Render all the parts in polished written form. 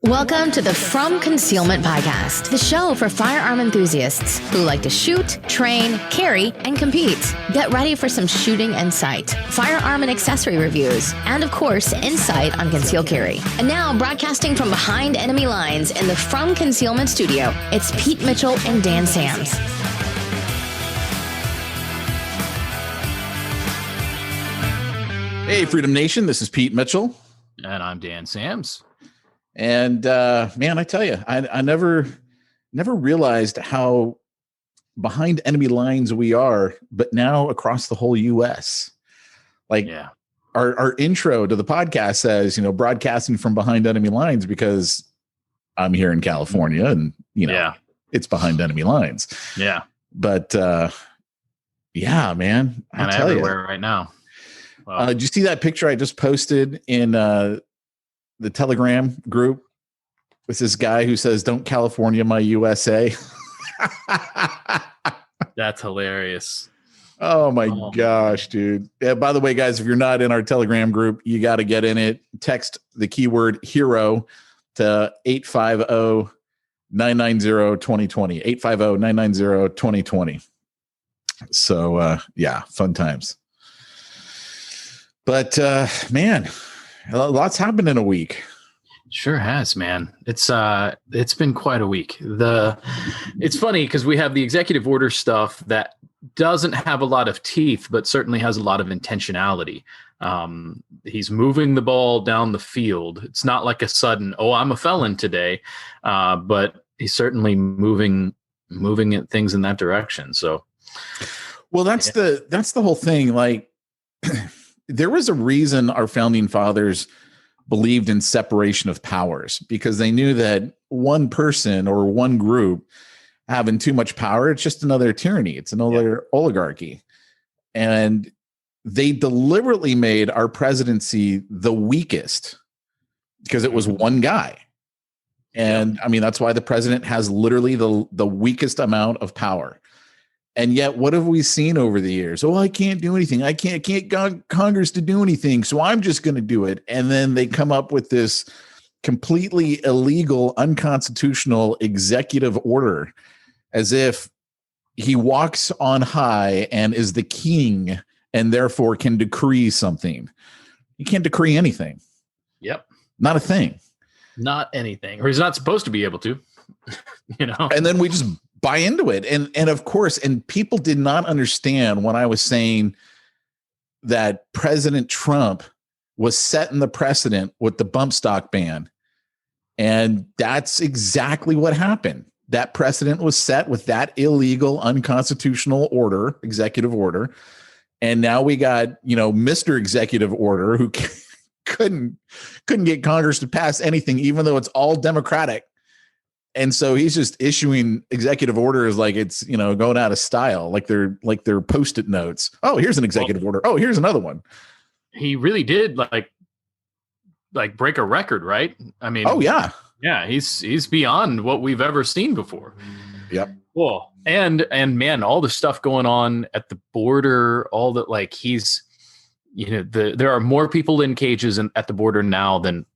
Welcome to the From Concealment Podcast, the show for firearm enthusiasts who like to shoot, train, carry, and compete. Get ready for some shooting and sight, firearm and accessory reviews, and of course, insight on concealed carry. And now, broadcasting from behind enemy lines in the From Concealment studio, it's Pete Mitchell and Dan Sams. Hey, Freedom Nation, this is Pete Mitchell. And I'm Dan Sams. And man, I tell you, I never realized how behind enemy lines we are, but now across the whole U.S. Like our intro to the podcast says, broadcasting from behind enemy lines because I'm here in California and, it's behind enemy lines. Yeah. But yeah, man, I tell you right now. Wow. Did you see that picture I just posted in the Telegram group with this guy who says, "Don't California my USA"? That's hilarious. Oh my gosh, dude. Yeah, by the way, guys, if you're not in our Telegram group, you got to get in it. Text the keyword hero to 850-990-2020. 850-990-2020. So yeah, fun times. But man, lots happened in a week. Sure has, man. It's been quite a week. It's funny because we have the executive order stuff that doesn't have a lot of teeth, but certainly has a lot of intentionality. He's moving the ball down the field. It's not like a sudden, I'm a felon today, but he's certainly moving things in that direction. So, well, that's the whole thing. Like, there was a reason our founding fathers believed in separation of powers, because they knew that one person or one group having too much power, it's just another tyranny. It's another oligarchy. And they deliberately made our presidency the weakest because it was one guy. And I mean, that's why the president has literally the weakest amount of power. And yet, what have we seen over the years? I can't do anything. I can't get Congress to do anything, so I'm just going to do it. And then they come up with this completely illegal, unconstitutional executive order, as if he walks on high and is the king and therefore can decree something. You can't decree anything. Yep. Not a thing. Not anything. Or he's not supposed to be able to, And then we just buy into it. And of course, and people did not understand when I was saying that President Trump was setting the precedent with the bump stock ban. And that's exactly what happened. That precedent was set with that illegal, unconstitutional order, executive order. And now we got, Mr. Executive Order, who couldn't get Congress to pass anything, even though it's all Democratic. And so he's just issuing executive orders like it's, going out of style, like they're Post-it notes. Oh, here's an executive order. Oh, here's another one. He really did like break a record, right? I mean, oh yeah. Yeah, he's beyond what we've ever seen before. Yep. Well, and man, all the stuff going on at the border, all that, like he's, there are more people in cages at the border now than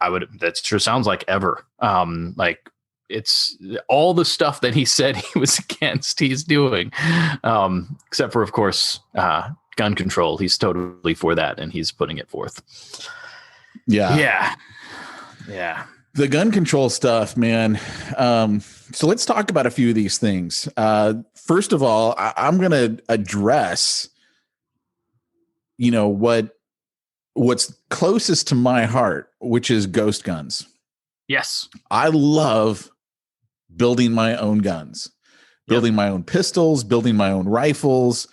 that sure sounds like ever. Like, it's all the stuff that he said he was against, he's doing, except for, of course, gun control. He's totally for that, and he's putting it forth. Yeah. The gun control stuff, man. So let's talk about a few of these things. First of all, I'm going to address, what's closest to my heart, which is ghost guns. Yes. I love building my own guns, building my own pistols, building my own rifles.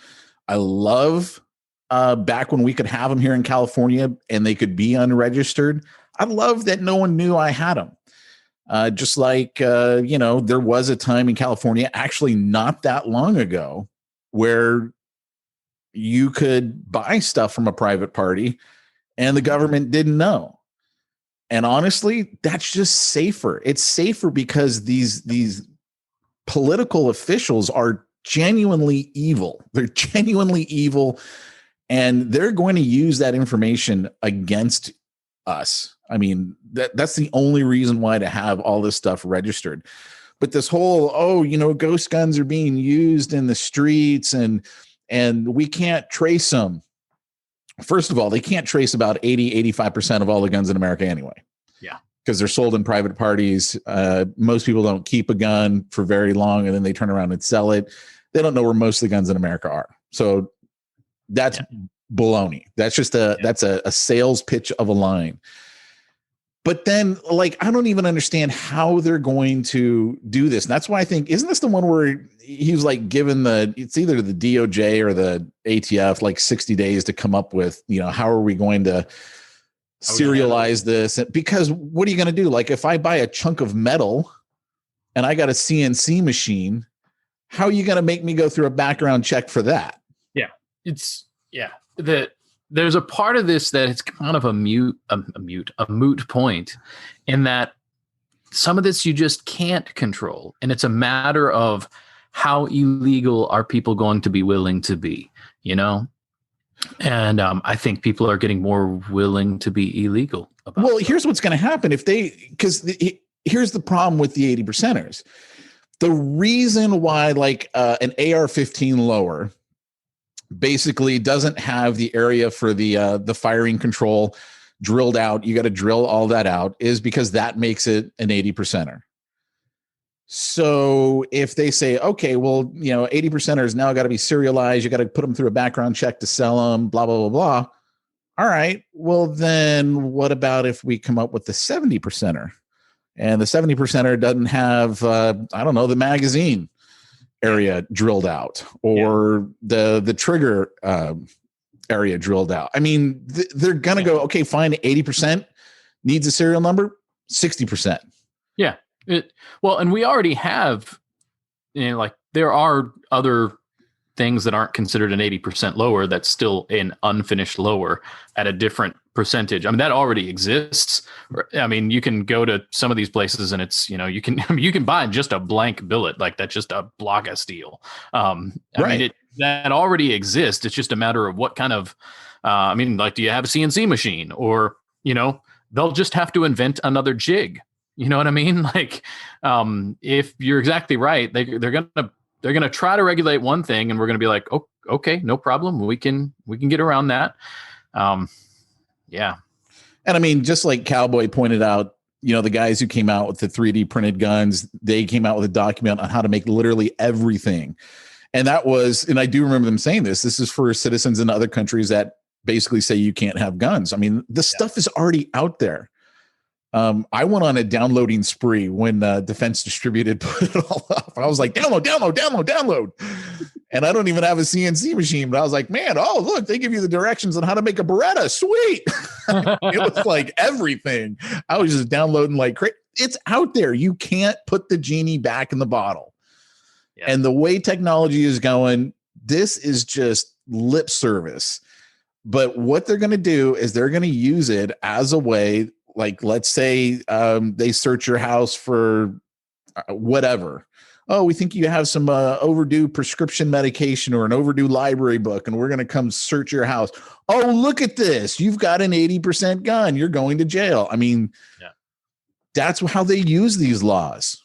I love back when we could have them here in California and they could be unregistered. I love that no one knew I had them. Just like, there was a time in California, actually not that long ago, where you could buy stuff from a private party and the government didn't know. And honestly, that's just safer. It's safer because these political officials are genuinely evil. They're genuinely evil, and they're going to use that information against us. I mean, that's the only reason why to have all this stuff registered. But this whole, ghost guns are being used in the streets and we can't trace them. First of all, they can't trace about 85% of all the guns in America anyway. Yeah. Because they're sold in private parties. Most people don't keep a gun for very long and then they turn around and sell it. They don't know where most of the guns in America are. So that's baloney. That's just that's a sales pitch of a line. But then, like, I don't even understand how they're going to do this. And that's why I think, isn't this the one where he was like given it's either the DOJ or the ATF, like 60 days to come up with, how are we going to serialize this? Because what are you going to do? Like, if I buy a chunk of metal and I got a CNC machine, how are you going to make me go through a background check for that? Yeah. There's a part of this that it's kind of a moot point, in that some of this you just can't control. And it's a matter of how illegal are people going to be willing to be, And I think people are getting more willing to be illegal. Well, here's what's going to happen here's the problem with the 80%ers. The reason why like an AR-15 lower basically doesn't have the area for the firing control drilled out. You got to drill all that out, is because that makes it an 80%er. So if they say, okay, well, 80%ers now got to be serialized, you got to put them through a background check to sell them, blah, blah, blah, blah. All right. Well, then what about if we come up with the 70%er, and the 70%er doesn't have, the magazine area drilled out, or the trigger area drilled out. I mean, they're going to go, okay, fine. 80% needs a serial number, 60%. Yeah. And we already have, there are other things that aren't considered an 80% lower that's still an unfinished lower at a different percentage. I mean, that already exists. I mean, you can go to some of these places and it's, you can buy just a blank billet, like that's just a block of steel. I mean, that already exists. It's just a matter of what kind of, do you have a CNC machine, or, they'll just have to invent another jig. You know what I mean? Like, if you're exactly right, they're going to try to regulate one thing, and we're going to be like, oh, okay, no problem. We can get around that. Yeah. And I mean, just like Cowboy pointed out, the guys who came out with the 3D printed guns, they came out with a document on how to make literally everything. And and I do remember them saying this is for citizens in other countries that basically say you can't have guns. I mean, the stuff is already out there. I went on a downloading spree when Defense Distributed put it all up. I was like, download. And I don't even have a CNC machine, but I was like, man, look, they give you the directions on how to make a Beretta. Sweet. It was like everything. I was just downloading like crazy. It's out there. You can't put the genie back in the bottle. Yeah. And the way technology is going, this is just lip service. But what they're going to do is they're going to use it as a way. Like, let's say they search your house for whatever. Oh, we think you have some overdue prescription medication or an overdue library book, and we're going to come search your house. Oh, look at this. You've got an 80% gun. You're going to jail. I mean, that's how they use these laws.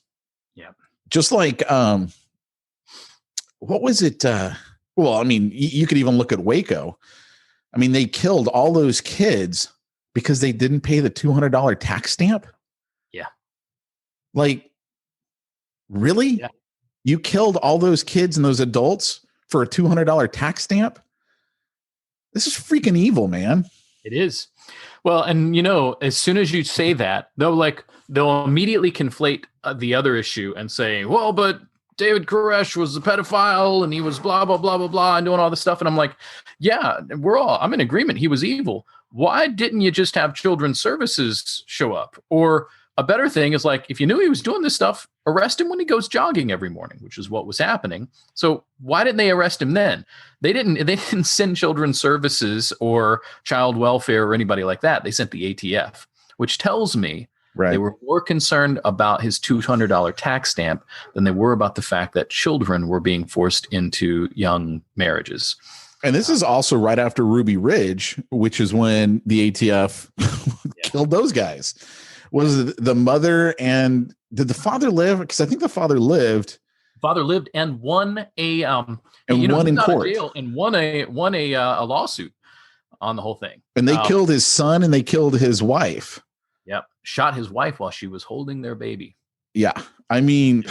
Yeah. Just like, what was it? Well, I mean, you could even look at Waco. I mean, they killed all those kids because they didn't pay the $200 tax stamp. Yeah. Like, really? Yeah. You killed all those kids and those adults for a $200 tax stamp? This is freaking evil, man. It is. Well, and as soon as you say that, they'll immediately conflate the other issue and say, well, but David Koresh was a pedophile and he was blah, blah, blah, blah, blah, and doing all this stuff. And I'm like, yeah, I'm in agreement. He was evil. Why didn't you just have Children's Services show up? Or a better thing is, like, if you knew he was doing this stuff, arrest him when he goes jogging every morning, which is what was happening. So why didn't they arrest him then? They didn't send Children's Services or child welfare or anybody like that. They sent the ATF, which tells me they were more concerned about his $200 tax stamp than they were about the fact that children were being forced into young marriages. And this is also right after Ruby Ridge, which is when the ATF killed those guys. Was it the mother and did the father live? Because I think the father lived. Father lived and won a and won in court and won a lawsuit on the whole thing. And they killed his son and they killed his wife. Yep, shot his wife while she was holding their baby. Yeah, I mean,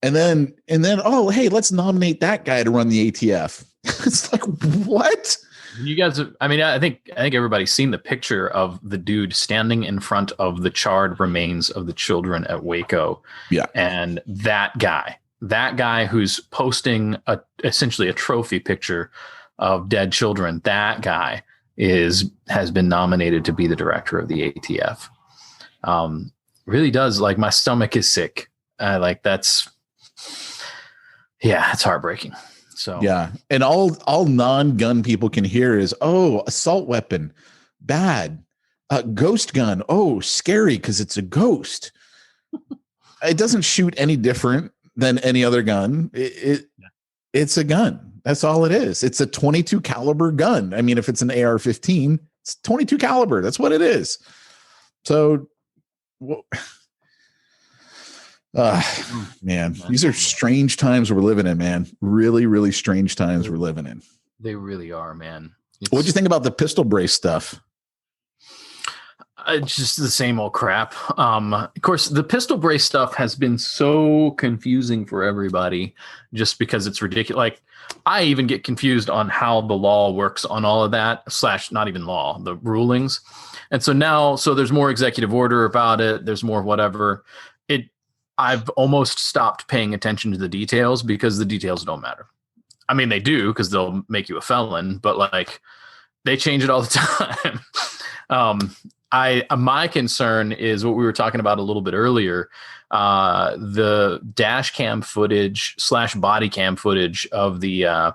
and then oh hey, let's nominate that guy to run the ATF. It's like what? You guys, I think everybody's seen the picture of the dude standing in front of the charred remains of the children at Waco. Yeah. And that guy who's posting essentially a trophy picture of dead children, that guy has been nominated to be the director of the ATF. Really does, like, my stomach is sick. It's heartbreaking. So yeah, and all non-gun people can hear is, oh, assault weapon, bad, ghost gun, oh, scary because it's a ghost. It doesn't shoot any different than any other gun. It's a gun. That's all it is. It's a 22 caliber gun. I mean, if it's an AR-15, it's 22 caliber. That's what it is. So, man, these are strange times we're living in, man. Really, really strange times we're living in. They really are, man. What'd you think about the pistol brace stuff? Just the same old crap. Of course, the pistol brace stuff has been so confusing for everybody just because it's ridiculous. Like, I even get confused on how the law works on all of that, / not even law, the rulings. And so there's more executive order about it. There's more whatever. I've almost stopped paying attention to the details because the details don't matter. I mean, they do because they'll make you a felon, but like they change it all the time. My concern is what we were talking about a little bit earlier. The dash cam footage / body cam footage of the, I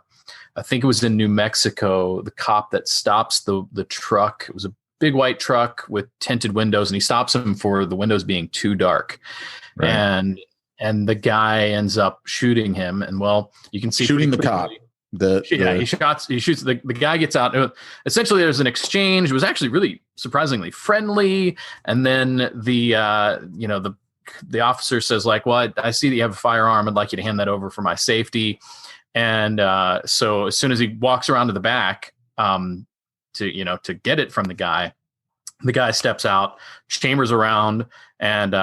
think it was in New Mexico, the cop that stops the truck. It was a big white truck with tinted windows, and he stops him for the windows being too dark. Right. And the guy ends up shooting him, and well, you can see shooting the cop. He shoots the guy, gets out. Essentially, there's an exchange. It was actually really surprisingly friendly, and then the officer says, like, well, I see that you have a firearm. I'd like you to hand that over for my safety. And so as soon as he walks around to the back to get it from the guy steps out, chambers around, and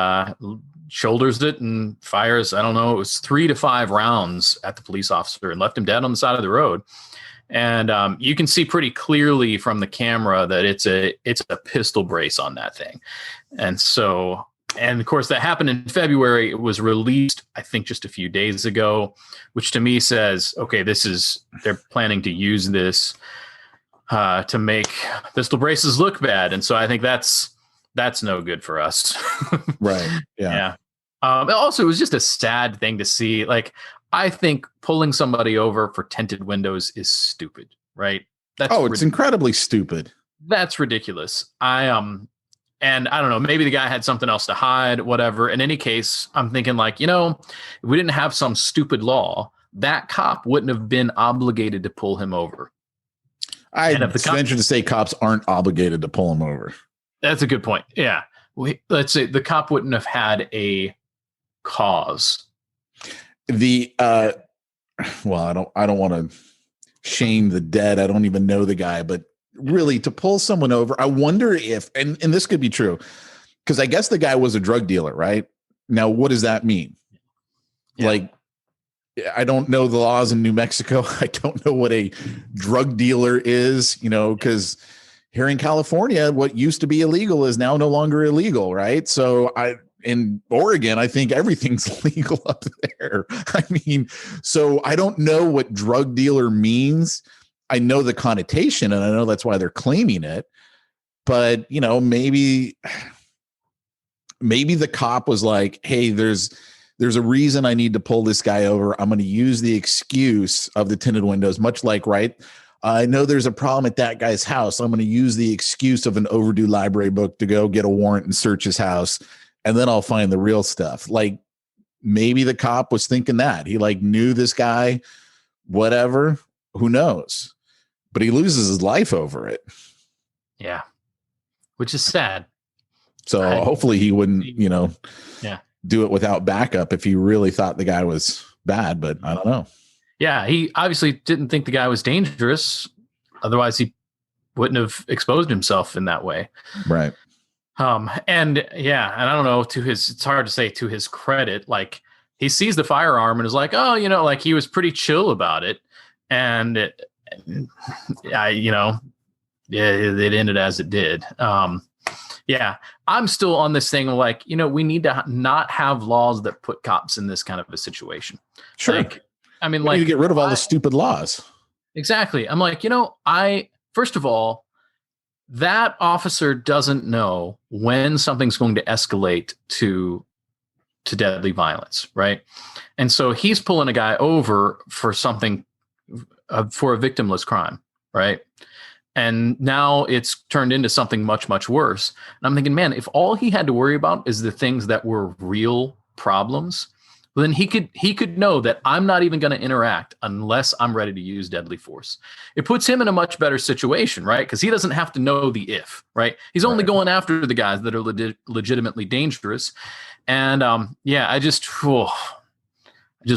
shoulders it and fires, I don't know, it was 3 to 5 rounds at the police officer and left him dead on the side of the road. And you can see pretty clearly from the camera that it's a pistol brace on that thing. And of course that happened in February. It was released, I think, just a few days ago, which to me says, okay, they're planning to use this to make pistol braces look bad. And so I think that's no good for us. Right. Yeah. Also, it was just a sad thing to see. Like, I think pulling somebody over for tinted windows is stupid, right? It's incredibly stupid. That's ridiculous. And I don't know, maybe the guy had something else to hide, whatever. In any case, I'm thinking, like, if we didn't have some stupid law, that cop wouldn't have been obligated to pull him over. I venture to say cops aren't obligated to pull him over. That's a good point. Yeah. Let's say the cop wouldn't have had a cause. I don't want to shame the dead. I don't even know the guy, but really to pull someone over, I wonder if, and this could be true, because I guess the guy was a drug dealer, right? Now, what does that mean? Yeah. Like, I don't know the laws in New Mexico. I don't know what a drug dealer is, because here in California, what used to be illegal is now no longer illegal, right? So in Oregon, I think everything's legal up there. I mean, so I don't know what drug dealer means. I know the connotation, and I know that's why they're claiming it. But, maybe the cop was like, hey, there's a reason I need to pull this guy over. I'm going to use the excuse of the tinted windows, much like, right, I know there's a problem at that guy's house. I'm going to use the excuse of an overdue library book to go get a warrant and search his house, and then I'll find the real stuff. Like, maybe the cop was thinking that. He, like, knew this guy, whatever. who knows? But he loses his life over it. Yeah. Which is sad. So hopefully he wouldn't, yeah, do it without backup if he really thought the guy was bad, but I don't know. Yeah, he obviously didn't think the guy was dangerous. Otherwise, he wouldn't have exposed himself in that way. Right. And I don't know, it's hard to say to his credit, like he sees the firearm and is like, oh, like he was pretty chill about it. And it ended as it did. I'm still on this thing of like, we need to not have laws that put cops in this kind of a situation. Sure. Like, I mean, we need to get rid of all the stupid laws. Exactly. I'm like, first of all, that officer doesn't know when something's going to escalate to deadly violence, right? And so he's pulling a guy over for something, for a victimless crime, right? And now it's turned into something much, much worse. And I'm thinking, man, if all he had to worry about is the things that were real problems, well, then he could know that I'm not even going to interact unless I'm ready to use deadly force. It puts him in a much better situation, right? Because he doesn't have to know the if, right? He's only going after the guys that are legitimately dangerous. And I just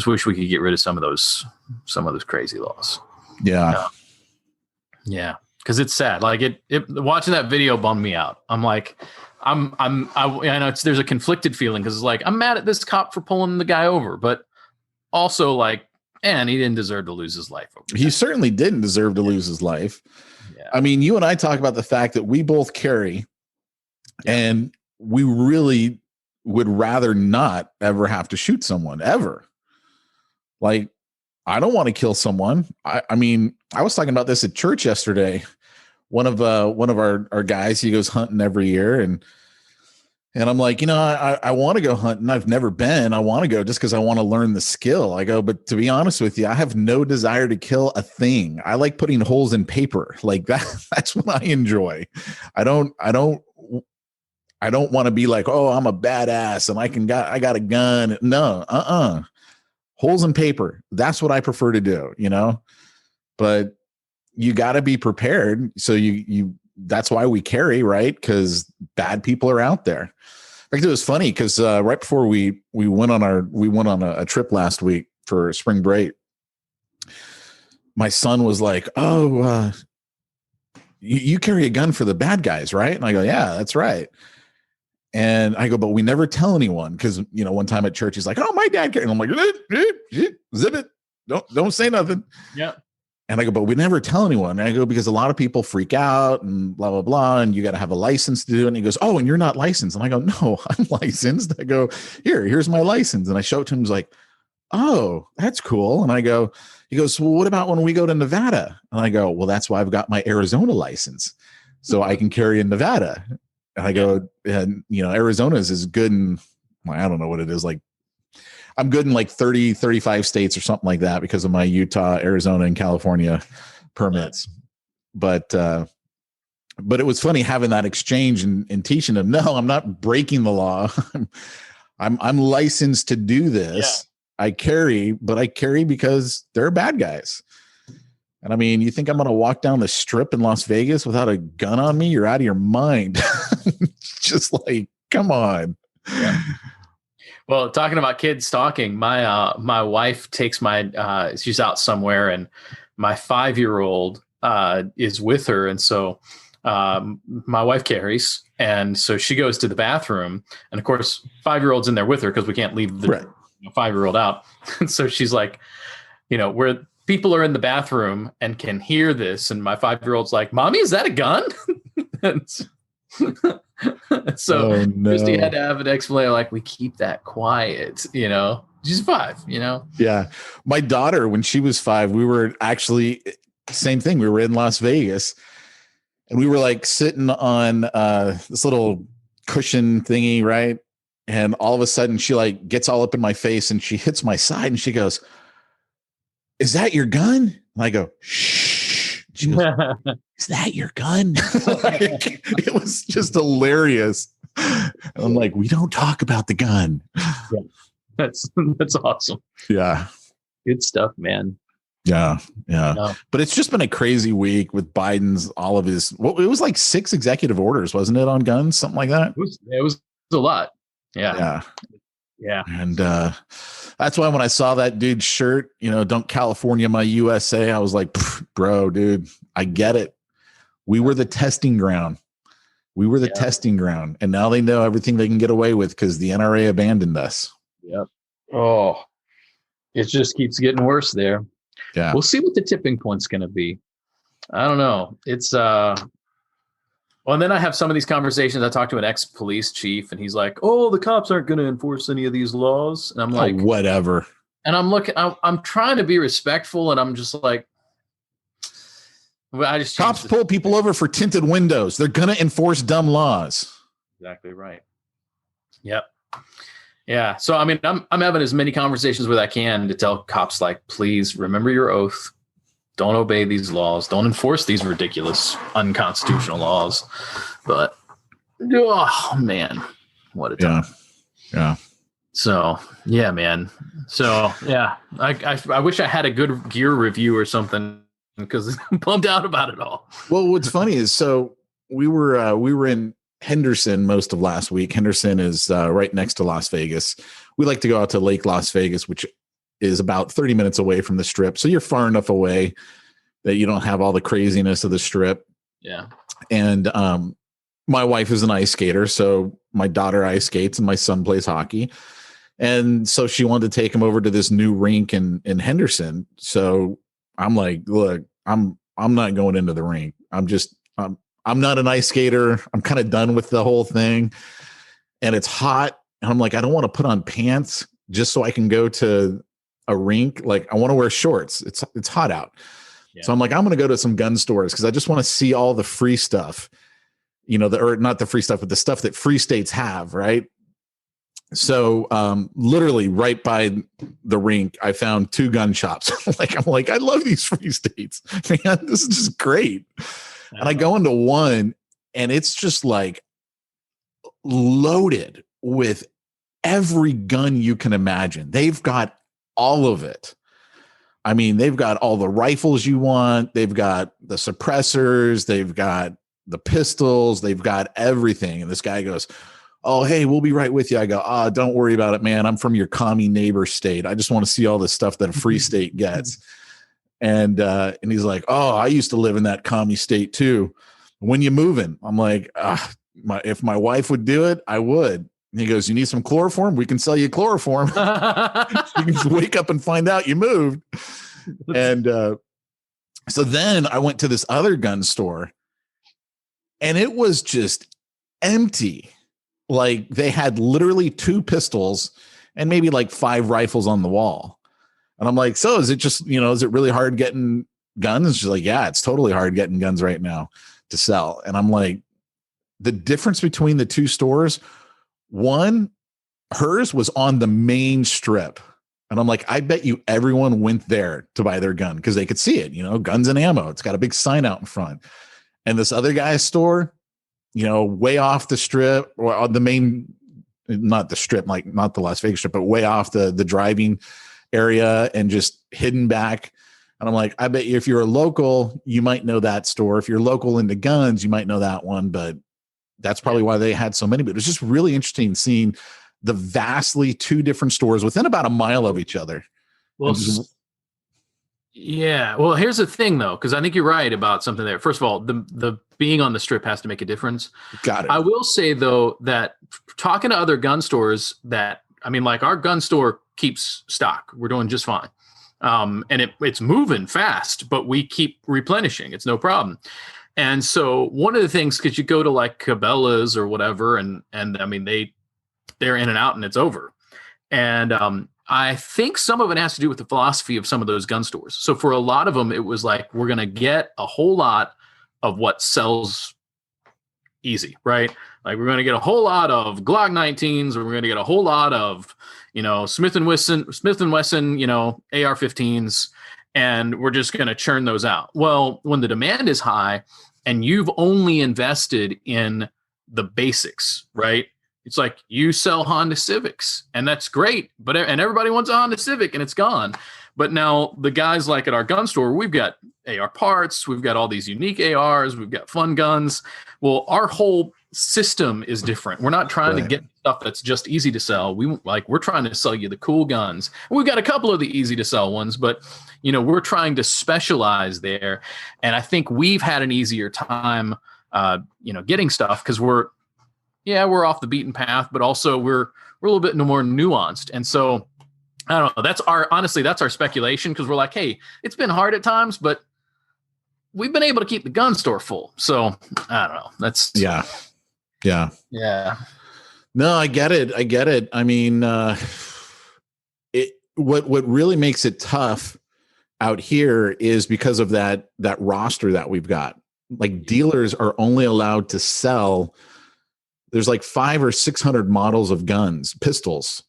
wish we could get rid of some of those crazy laws. Yeah. Yeah. Because it's sad. Like watching that video bummed me out. I'm like, I know there's a conflicted feeling because it's like, I'm mad at this cop for pulling the guy over, but also like, and he didn't deserve to lose his life. He certainly didn't deserve to lose his life. Yeah. I mean, you and I talk about the fact that we both carry, and we really would rather not ever have to shoot someone ever. Like, I don't want to kill someone. I mean, I was talking about this at church yesterday. One of our guys, he goes hunting every year, and I'm like, I want to go hunting. I've never been. I want to go just because I want to learn the skill. I go, but to be honest with you, I have no desire to kill a thing. I like putting holes in paper. Like that's what I enjoy. I don't want to be like, oh, I'm a badass and I got a gun. No, holes in paper. That's what I prefer to do, but you got to be prepared. So that's why we carry, right? Because bad people are out there. In fact, it was funny because right before we went on a trip last week for spring break, my son was like, oh, you carry a gun for the bad guys, right? And I go, yeah, that's right. And I go, but we never tell anyone because, one time at church, he's like, oh, my dad carried. And I'm like, zip it. Don't say nothing. Yeah. And I go, but we never tell anyone. And I go, because a lot of people freak out and blah, blah, blah. And you got to have a license to do it. And he goes, oh, and you're not licensed. And I go, no, I'm licensed. I go, here's my license. And I show it to him. He's like, oh, that's cool. And he goes, well, what about when we go to Nevada? And I go, well, that's why I've got my Arizona license. So I can carry in Nevada. And I go, and Arizona's is good in, I don't know what it is, like I'm good in like 30, 35 states or something like that because of my Utah, Arizona, and California permits. But it was funny having that exchange and teaching them, no, I'm not breaking the law. I'm licensed to do this. Yeah. I carry because they're bad guys. And I mean, you think I'm going to walk down the strip in Las Vegas without a gun on me? You're out of your mind. Just like, come on. Yeah. Well, talking about kids stalking, my wife takes she's out somewhere and my 5-year-old is with her. And so my wife carries. And so she goes to the bathroom. And of course, 5-year-old's in there with her because we can't leave the 5-year-old out. And so she's like, where people are in the bathroom and can hear this. And my 5-year-old's like, Mommy, is that a gun? So oh, no. Christy had to have an explanation, like, we keep that quiet, she's 5, Yeah. My daughter, when she was 5, we were actually same thing. We were in Las Vegas and we were like sitting on this little cushion thingy. Right. And all of a sudden she like gets all up in my face and she hits my side and she goes, is that your gun? And I go, shh. She goes, is that your gun? It was just hilarious. And I'm like, we don't talk about the gun. Yeah. That's awesome. Yeah. Good stuff, man. Yeah. No. But it's just been a crazy week with Biden's, all of his, it was like 6 executive orders, wasn't it, on guns? Something like that. It was a lot. Yeah. And that's why when I saw that dude's shirt, don't California my USA, I was like, bro, dude, I get it. We were the testing ground. Testing ground. And now they know everything they can get away with because the NRA abandoned us. Yep. Oh, it just keeps getting worse there. Yeah. We'll see what the tipping point's going to be. I don't know. It's well, and then I have some of these conversations. I talked to an ex-police chief, and he's like, "Oh, the cops aren't going to enforce any of these laws." And I'm like, whatever. And I'm looking. I'm trying to be respectful, and I'm just like, I just cops pull people over for tinted windows. They're going to enforce dumb laws. Exactly right. Yep. Yeah. So I mean, I'm having as many conversations with I can to tell cops, like, please remember your oath. Don't obey these laws. Don't enforce these ridiculous, unconstitutional laws. But, oh, man, what a time. Yeah. So, yeah, man. So, yeah, I wish I had a good gear review or something because I'm bummed out about it all. Well, what's funny is, so we were in Henderson most of last week. Henderson is right next to Las Vegas. We like to go out to Lake Las Vegas, which is about 30 minutes away from the Strip. So you're far enough away that you don't have all the craziness of the Strip. Yeah. And my wife is an ice skater, so my daughter ice skates and my son plays hockey. And so she wanted to take him over to this new rink in Henderson. So I'm like, look, I'm not going into the rink. I'm not an ice skater. I'm kind of done with the whole thing. And it's hot. And I'm like, I don't want to put on pants just so I can go to a rink. Like, I want to wear shorts. It's hot out. Yeah. So I'm like, I'm going to go to some gun stores because I just want to see all the free stuff, or not the free stuff, but the stuff that free states have. Right. So literally right by the rink, I found 2 gun shops. I'm like, I love these free states, man. This is just great. And I go into one and it's just like loaded with every gun you can imagine. They've got all of it. I mean, they've got all the rifles you want. They've got the suppressors. They've got the pistols. They've got everything. And this guy goes, oh, hey, we'll be right with you. I go, don't worry about it, man. I'm from your commie neighbor state. I just want to see all the stuff that a free state gets. And he's like, oh, I used to live in that commie state too. When you moving? I'm like, if my wife would do it, I would. And he goes, you need some chloroform? We can sell you chloroform. You can just wake up and find out you moved. And so then I went to this other gun store and it was just empty. Like, they had literally 2 pistols and maybe like 5 rifles on the wall. And I'm like, so is it just, is it really hard getting guns? She's like, yeah, it's totally hard getting guns right now to sell. And I'm like, the difference between the 2 stores, one, hers was on the main strip. And I'm like, I bet you everyone went there to buy their gun because they could see it, guns and ammo. It's got a big sign out in front. And this other guy's store, way off the strip, or on the main, not the strip, like not the Las Vegas strip, but way off the driving area and just hidden back. And I'm like, I bet you if you're a local, you might know that store. If you're local into guns, you might know that one, but that's probably why they had so many. But it was just really interesting seeing the vastly 2 different stores within about a mile of each other. Well, yeah. Well, here's the thing though, because I think you're right about something there. First of all, the being on the strip has to make a difference. Got it. I will say though that talking to other gun stores like our gun store keeps stock. We're doing just fine. And it's moving fast, but we keep replenishing. It's no problem. And so one of the things, because you go to like Cabela's or whatever, and I mean, they're in and out and it's over. And I think some of it has to do with the philosophy of some of those gun stores. So for a lot of them, it was like, we're going to get a whole lot of what sells easy, right? Like, we're going to get a whole lot of Glock 19s, or we're going to get a whole lot of, Smith and Wesson, AR-15s, and we're just going to churn those out. Well, when the demand is high and you've only invested in the basics, right? It's like you sell Honda Civics, and that's great, and everybody wants a Honda Civic, and it's gone. But now the guys like at our gun store, we've got AR parts, we've got all these unique ARs, we've got fun guns. Well, our whole system is different. We're not trying to get stuff that's just easy to sell. We're trying to sell you the cool guns. We've got a couple of the easy to sell ones, but we're trying to specialize there. And I think we've had an easier time, getting stuff because we're off the beaten path, but also we're a little bit more nuanced. And so I don't know. That's our speculation because we're like, hey, it's been hard at times, but we've been able to keep the gun store full. So I don't know. That's yeah. No, I get it. I mean, what really makes it tough out here is because of that roster that we've got. Like dealers are only allowed to sell. There's like 500 or 600 models of guns, pistols.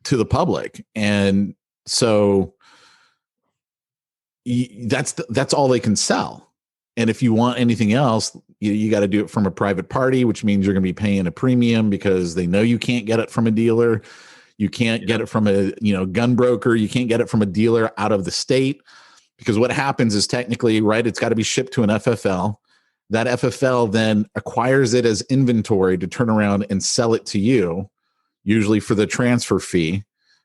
To the public, and so that's all they can sell. And if you want anything else, you got to do it from a private party, which means you're going to be paying a premium because they know you can't get it from a dealer. You can't get it from a gun broker. You can't get it from a dealer out of the state, because what happens is technically, right, it's got to be shipped to an FFL. That FFL then acquires it as inventory to turn around and sell it to you, usually for the transfer fee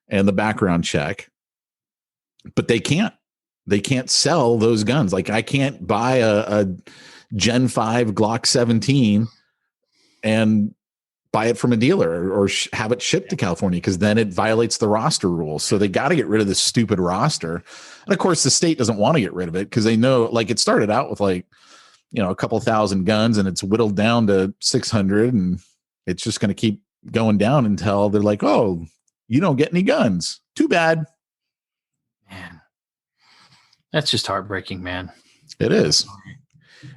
and the background check. But they can't sell those guns. Like I can't buy a Gen 5 Glock 17 and buy it from a dealer or have it shipped to California, because then it violates the roster rules. So they got to get rid of this stupid roster. And of course the state doesn't want to get rid of it because they know, like, it started out with like, a couple thousand guns and it's whittled down to 600, and it's just going to keep going down until they're like, oh, you don't get any guns. Too bad. Man, that's just heartbreaking, man. It is.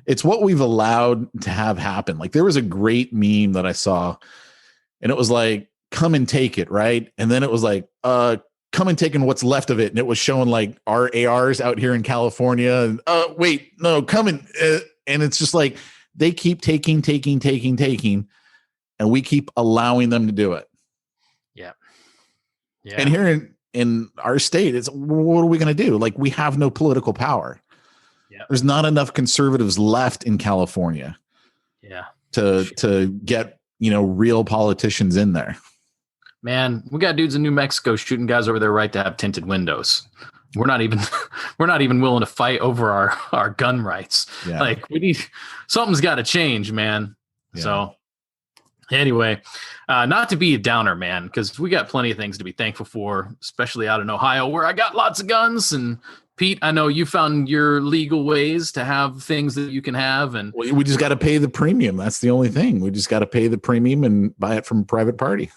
It's what we've allowed to have happen. Like there was a great meme that I saw, and it was like, come and take it, right? And then it was like, come and take in what's left of it. And it was showing like our ARs out here in California. And, wait, no, come and it's just like they keep taking, and we keep allowing them to do it. Yeah. And here in our state, it's, what are we going to do? Like, we have no political power. Yeah. There's not enough conservatives left in California. Yeah. To get, real politicians in there. Man, we got dudes in New Mexico shooting guys over their right to have tinted windows. We're not even willing to fight over our gun rights. Yeah. Like something's got to change, man. Yeah. So anyway, not to be a downer, man, because we got plenty of things to be thankful for, especially out in Ohio, where I got lots of guns. And Pete, I know you found your legal ways to have things that you can have. And we just got to pay the premium. That's the only thing. We just got to pay the premium and buy it from a private party.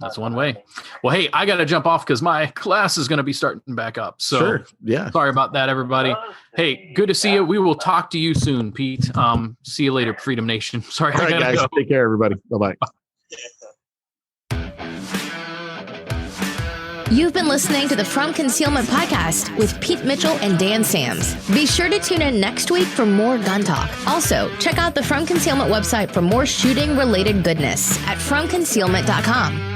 That's one way. Well, hey, I got to jump off because my class is going to be starting back up. So sure. Yeah. Sorry about that, everybody. Hey, good to see you. We will talk to you soon, Pete. See you later, Freedom Nation. Sorry. All right, guys. Go. Take care, everybody. Bye-bye. You've been listening to the From Concealment Podcast with Pete Mitchell and Dan Sams. Be sure to tune in next week for more gun talk. Also, check out the From Concealment website for more shooting-related goodness at FromConcealment.com.